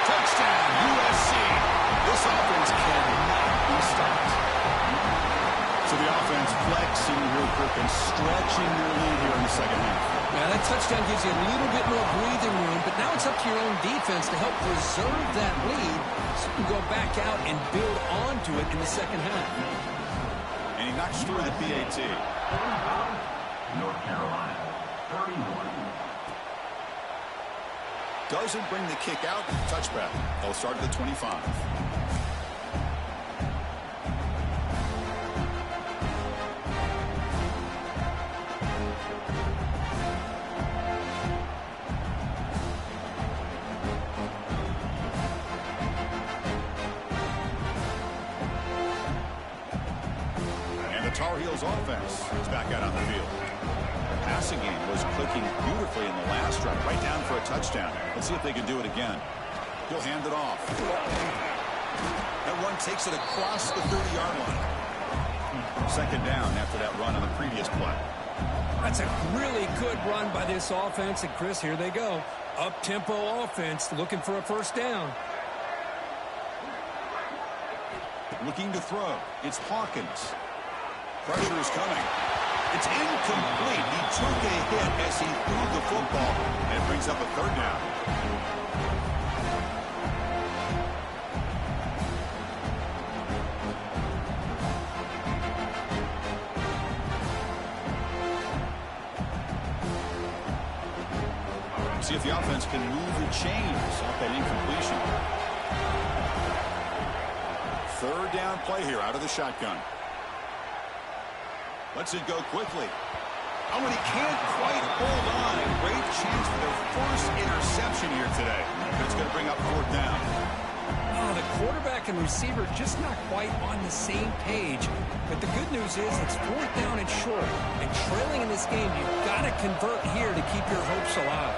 S1: Touchdown, USC. This offense cannot be stopped. So the offense flexing real quick and stretching their lead here in the second half.
S3: Now, that touchdown gives you a little bit more breathing room, but now it's up to your own defense to help preserve that lead so you can go back out and build onto it in the second half.
S1: And he knocks through the PAT.
S4: North Carolina, 31.
S1: Doesn't bring the kick out. Touchback. They'll start at the 25. Tar Heels offense is back out on the field. The passing game was clicking beautifully in the last drive, right down for a touchdown. Let's see if they can do it again. He'll hand it off. That one takes it across the 30-yard line. Second down after that run on the previous play.
S3: That's a really good run by this offense. And, Chris, here they go. Up-tempo offense looking for a first down.
S1: Looking to throw. It's Hawkins. Pressure is coming. It's incomplete. He took a hit as he threw the football, and it brings up a third down. See if the offense can move the chains off that incompletion. Third down play here out of the shotgun. Lets it go quickly. Oh, and he can't quite hold on. A great chance for their first interception here today. But it's going to bring up fourth down.
S3: Oh, the quarterback and receiver just not quite on the same page. But the good news is it's fourth down and short. And trailing in this game, you've got to convert here to keep your hopes alive.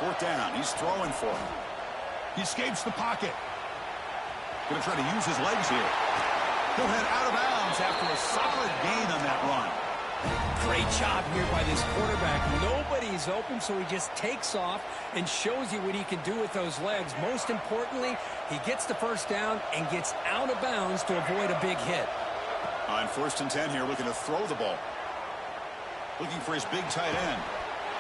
S1: Fourth down. He's throwing for it. He escapes the pocket. Going to try to use his legs here. He'll head out of bounds after a solid gain on that run.
S3: Great job here by this quarterback. Nobody's open, so he just takes off and shows you what he can do with those legs. Most importantly, he gets the first down and gets out of bounds to avoid a big hit.
S1: On 1st and 10 here, looking to throw the ball. Looking for his big tight end.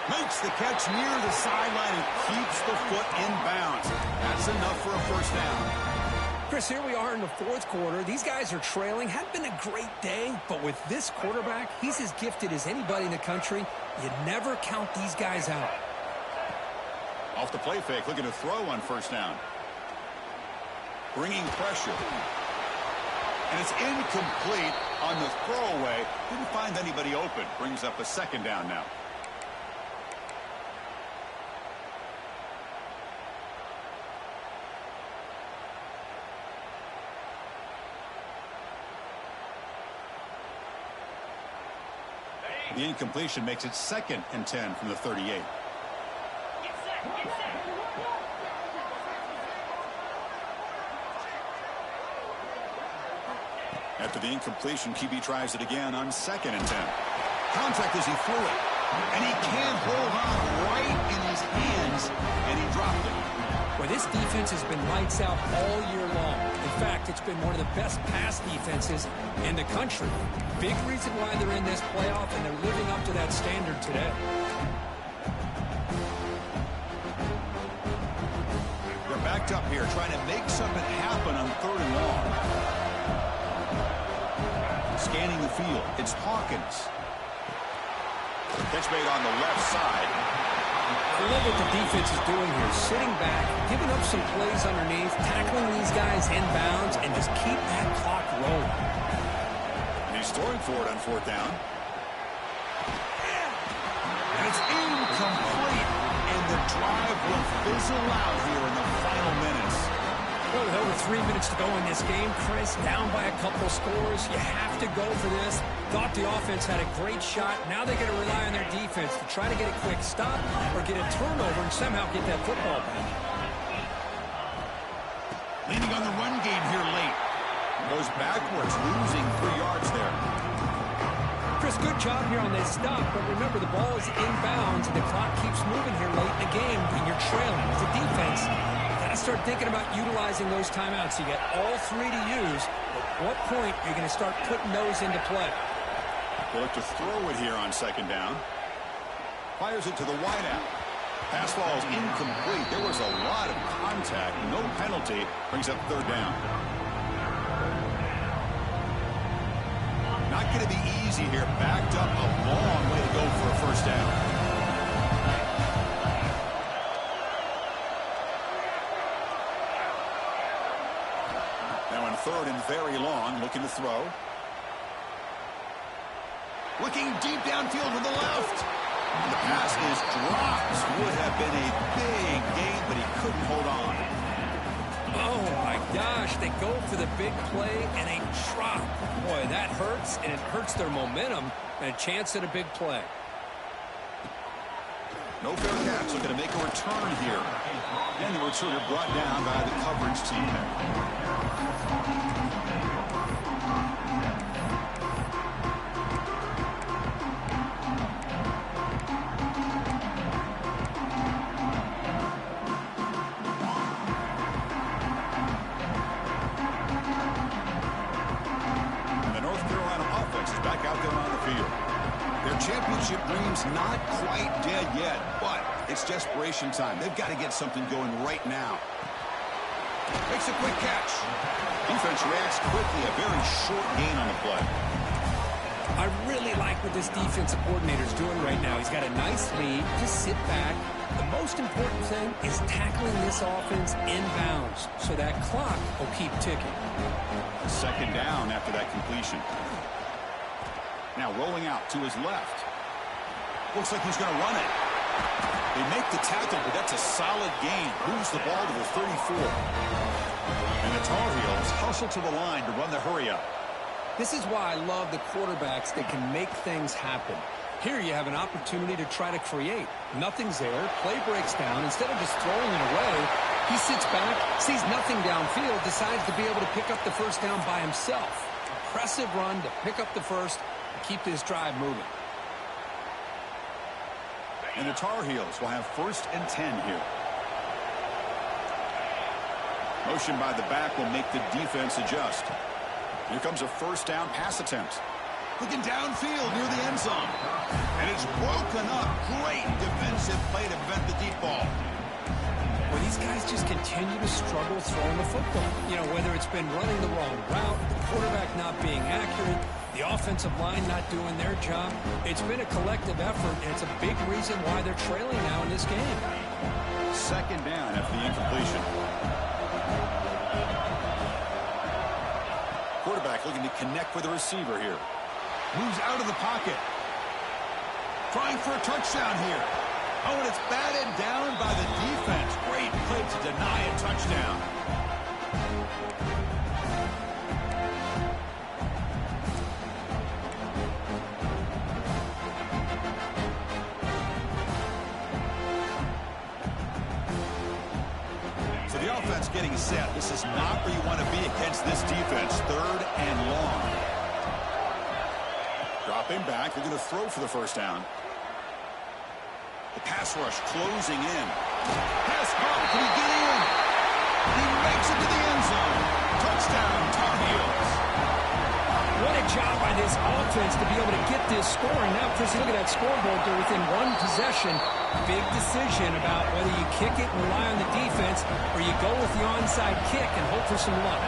S1: Makes the catch near the sideline and keeps the foot in bounds. That's enough for a first down.
S3: Chris, here we are in the fourth quarter. These guys are trailing. Hadn't been a great day, but with this quarterback, he's as gifted as anybody in the country. You never count these guys out.
S1: Off the play fake, looking to throw on first down. Bringing pressure. And it's incomplete on the throwaway. Didn't find anybody open. Brings up a second down now. The incompletion makes it 2nd and 10 from the 38. After the incompletion, QB tries it again on 2nd and 10. Contact as he threw it. And he can't hold on right in his hands, and he dropped it.
S3: Well, this defense has been lights out all year long. In fact, it's been one of the best pass defenses in the country. Big reason why they're in this playoff, and they're living up to that standard today.
S1: They're backed up here, trying to make something happen on 3rd and long. Scanning the field, it's Hawkins. Catch made on the left side.
S3: I love what the defense is doing here. Sitting back, giving up some plays underneath, tackling these guys inbounds, and just keep that clock rolling.
S1: And he's throwing for it on 4th down. And it's incomplete. And the drive will fizzle out here in the final minutes.
S3: Well, with over 3 minutes to go in this game, Chris, down by a couple scores, you have to go for this. Thought the offense had a great shot. Now they got to rely on their defense to try to get a quick stop or get a turnover and somehow get that football back.
S1: Leaning on the run game here late. Goes backwards, losing 3 yards there.
S3: Chris, good job here on this stop, but remember the ball is inbounds and the clock keeps moving here late in the game and you're trailing. As a defense, got to start thinking about utilizing those timeouts. You got all 3 to use. At what point you're going to start putting those into play?
S1: They look to throw it here on 2nd down. Fires it to the wideout. Pass falls incomplete. There was a lot of contact. No penalty. Brings up 3rd down. Not going to be easy here. Backed up a long way to go for a 1st down. Now in 3rd and very long, looking to throw. Looking deep downfield to the left. The pass is dropped. Would have been a big gain, but he couldn't hold on.
S3: Oh, my gosh. They go for the big play and a drop. Boy, that hurts, and it hurts their momentum and a chance at a big play.
S1: No fair catch. Looking to make a return here. And the returner brought down by the coverage team. Championship dreams not quite dead yet, but it's desperation time. They've got to get something going right now. Makes a quick catch. Defense reacts quickly. A very short gain on the play.
S3: I really like what this defensive coordinator is doing right now. He's got a nice lead. Just sit back. The most important thing is tackling this offense inbounds so that clock will keep ticking.
S1: 2nd down after that completion. Now rolling out to his left. Looks like he's going to run it. They make the tackle, but that's a solid gain. Moves the ball to the 34. And the Tar Heels hustle to the line to run the hurry-up.
S3: This is why I love the quarterbacks that can make things happen. Here you have an opportunity to try to create. Nothing's there. Play breaks down. Instead of just throwing it away, he sits back, sees nothing downfield, decides to be able to pick up the 1st down by himself. Impressive run to pick up the 1st. Keep this drive moving.
S1: And the Tar Heels will have 1st and 10 here. Motion by the back will make the defense adjust. Here comes a 1st down pass attempt. Looking downfield near the end zone. And it's broken up. Great defensive play to prevent the deep ball.
S3: Well, these guys just continue to struggle throwing the football. You know, whether it's been running the wrong route, the quarterback not being accurate, the offensive line not doing their job. It's been a collective effort, and it's a big reason why they're trailing now in this game.
S1: 2nd down after the incompletion. Quarterback quarterback looking to connect with the receiver here. Moves out of the pocket. Trying for a touchdown here. Oh, and it's batted down by the defense. Great play to deny a touchdown. So the offense getting set. This is not where you want to be against this defense. 3rd and long. Dropping back. They're going to throw for the first down. The pass rush closing in. Pass caught. Can he get in? He makes it to the end zone. Touchdown, Tar Heels.
S3: What a job by this offense to be able to get this score. And now, Chris, look at that scoreboard. They're within one possession. Big decision about whether you kick it and rely on the defense or you go with the onside kick and hope for some luck.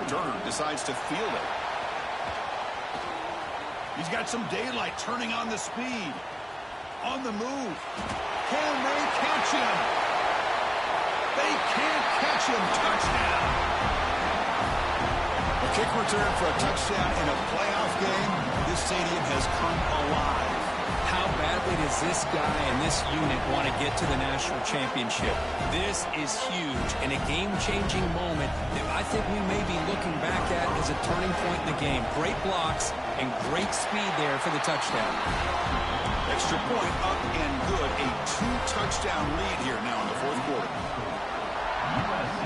S1: Turner decides to field it. He's got some daylight, turning on the speed. On the move. Can they catch him? They can't catch him. Touchdown. A kick return for a touchdown in a playoff game. This stadium has come alive.
S3: How badly does this guy and this unit want to get to the national championship? This is huge and a game-changing moment that I think we may be looking back at as a turning point in the game. Great blocks and great speed there for the touchdown.
S1: Extra point up and good. A 2-touchdown lead here now in the 4th quarter.
S4: USC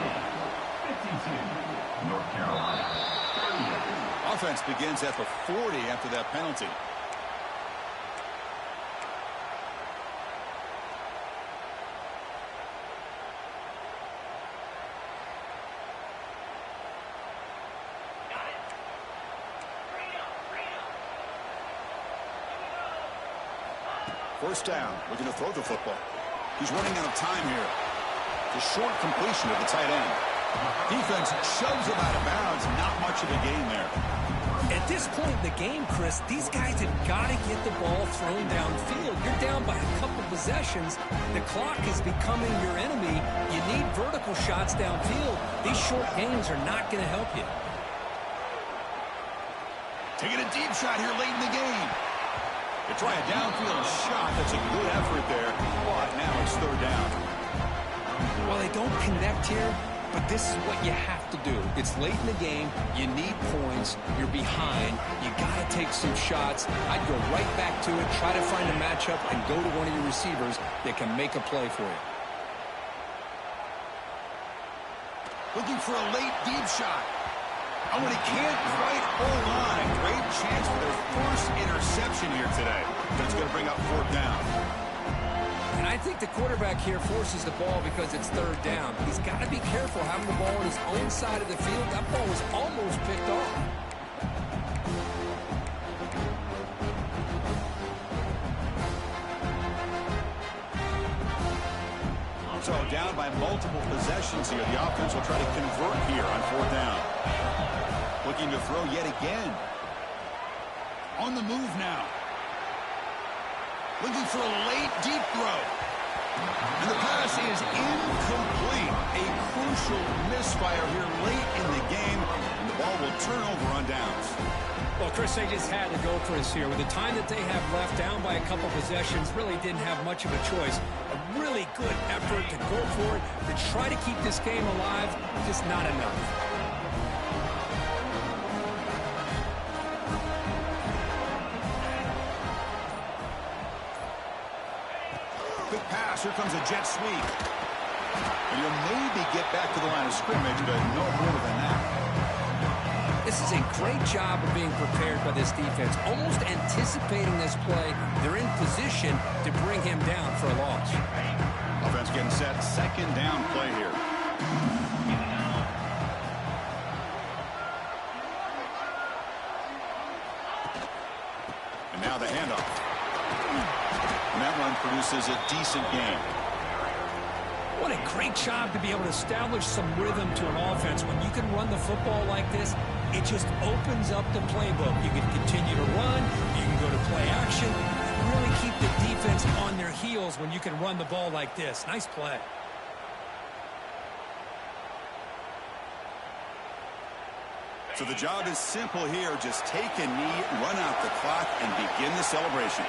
S4: 52, North Carolina 38.
S1: Offense begins at the 40 after that penalty. First down, looking to throw the football. He's running out of time here. The short completion of the tight end. Defense shoves him out of bounds. Not much of a gain there.
S3: At this point in the game, Chris, these guys have got to get the ball thrown downfield. You're down by a couple possessions. The clock is becoming your enemy. You need vertical shots downfield. These short gains are not going to help you.
S1: Taking a deep shot here late in the game. They try a downfield shot. That's a good effort there. But now it's 3rd down.
S3: Well, they don't connect here, but this is what you have to do. It's late in the game. You need points. You're behind. You got to take some shots. I'd go right back to it, try to find a matchup, and go to one of your receivers that can make a play for you.
S1: Looking for a late deep shot. Oh, and he can't quite hold on. A great chance for their first interception here today. But it's going to bring up 4th down.
S3: And I think the quarterback here forces the ball because it's 3rd down. He's got to be careful having the ball on his own side of the field. That ball was almost picked off.
S1: So down by multiple possessions here. The offense will try to convert here on 4th down. Looking to throw yet again. On the move now. Looking for a late deep throw. And the pass is incomplete. A crucial misfire here late in the game. And the ball will turn over on downs.
S3: Well, Chris, they just had to go for this here. With the time that they have left, down by a couple possessions, really didn't have much of a choice. A really good effort to go for it, to try to keep this game alive, just not enough.
S1: Quick pass. Here comes a jet sweep. And you'll maybe get back to the line of scrimmage, but no more than that.
S3: This is a great job of being prepared by this defense. Almost anticipating this play, they're in position to bring him down for a loss.
S1: Offense getting set. 2nd down play here. And now the handoff. And that run produces a decent gain.
S3: What a great job to be able to establish some rhythm to an offense. When you can run the football like this, it just opens up the playbook. You can continue to run. You can go to play action. Really keep the defense on their heels when you can run the ball like this. Nice play.
S1: So the job is simple here. Just take a knee, run out the clock, and begin the celebration.